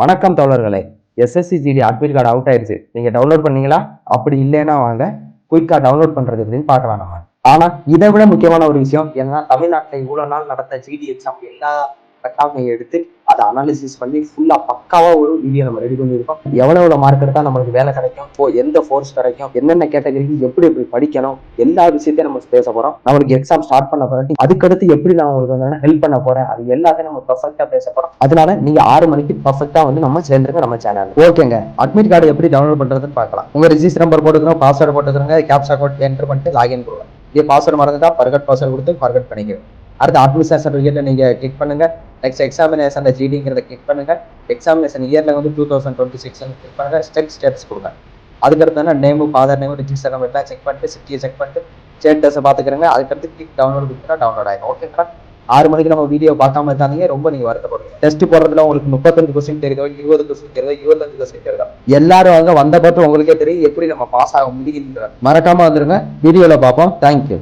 வணக்கம் தோழர்களே. SSCGD admit card out ஆயிருச்சு. நீங்க டவுன்லோட் பண்ணீங்களா? அப்படி இல்லைன்னா வாங்க குயிக்கா டவுன்லோட் பண்றது எப்படின்னு பார்க்கலாம் நம்ம. ஆனா இதை விட முக்கியமான ஒரு விஷயம் என்னன்னா, தமிழ்நாட்டில் இவ்வளவு நாள் நடந்த ஜிடி எக்ஸாம் எல்லா கட்டாமையை எடுத்து அதை அனாலிசிஸ் பண்ணி ஃபுல்லா பக்காவா ஒரு வீடியோ நம்ம ரெடி பண்ணியிருக்கோம். எவ்வளவு மார்க் எடுத்தா நம்மளுக்கு வேலை கிடைக்கும், இப்போ எந்த ஃபோர்ஸ் கிடைக்கும், என்னென்ன கேட்டகரிக்கு எப்படி எப்படி படிக்கணும், எல்லா விஷயத்தையும் நம்ம பேச போறோம். நம்மளுக்கு எக்ஸாம் ஸ்டார்ட் பண்ண போறேன், அதுக்கடுத்து எப்படி நான் உங்களுக்கு வந்து ஹெல்ப் பண்ண போறேன், அது எல்லாத்தையும் நம்ம பர்ஃபெக்டா பேச போறோம். அதனால நீங்க 6 மணிக்கு பர்ஃபெக்டா வந்து நம்ம சேர்ந்துருங்க நம்ம சேனல். ஓகேங்க, அட்மிட் கார்டு எப்படி டவுன்லோட் பண்றதுன்னு பார்க்கலாம். உங்க ரெஜிஸ்டர் நம்பர் போட்டுக்கிறோம், பாஸ்வேர்டு போட்டுக்கிறோங்க, கேப்சா கோட் என்டர் பண்ணிட்டு லாகின் கொடுங்க. இதே பாஸ்வேர்டு மறந்துட்டா ஃபர்கட் பாஸ்வேர்டு கொடுத்து ஃபர்கட் பண்ணிக்கிறோம். அடுத்து அட்மிஷன் சர்டிஃபிகேட்ல நீங்க கிளிக் பண்ணுங்க. நெக்ஸ்ட் எக்ஸாமினேஷன் ஜிடிங்கிறத கிளிக் பண்ணுங்க. எக்ஸாமினேஷன் இயர்ல வந்து 2026 கிளிக் பண்ணுங்க. ஸ்டேட்டஸ் கொடுங்க. அதுக்கடுத்து name, father name, register number எல்லாம் செக் பண்ணிட்டு சிட்டியை செக் பண்ணிட்டு ஸ்டேட்டஸை பார்த்துக்கிறங்க. அதுக்கடுத்து கிளிக் டவுன்லோட் கொடுத்தா டவுன்லோட் ஆகும். ஓகேங்களா? 6 மணிக்கு நம்ம வீடியோ பார்க்காம இருந்தாங்க, ரொம்ப நீங்க வருத்தப்படுங்க. டெஸ்ட் போடுறதுல உங்களுக்கு 35 கொஸ்டின் தெரியுதோ, 20 கொஸ்டின் தெரியுதோ, 25 கொஸ்டின் தெரியுதோ, எல்லாரும் அங்க வந்த பார்த்து உங்களுக்கே தெரியும் எப்படி நம்ம பாஸ் ஆக முடியுங்கிற. மறக்காம வந்துருங்க. வீடியோல பார்ப்போம். தேங்க்யூ.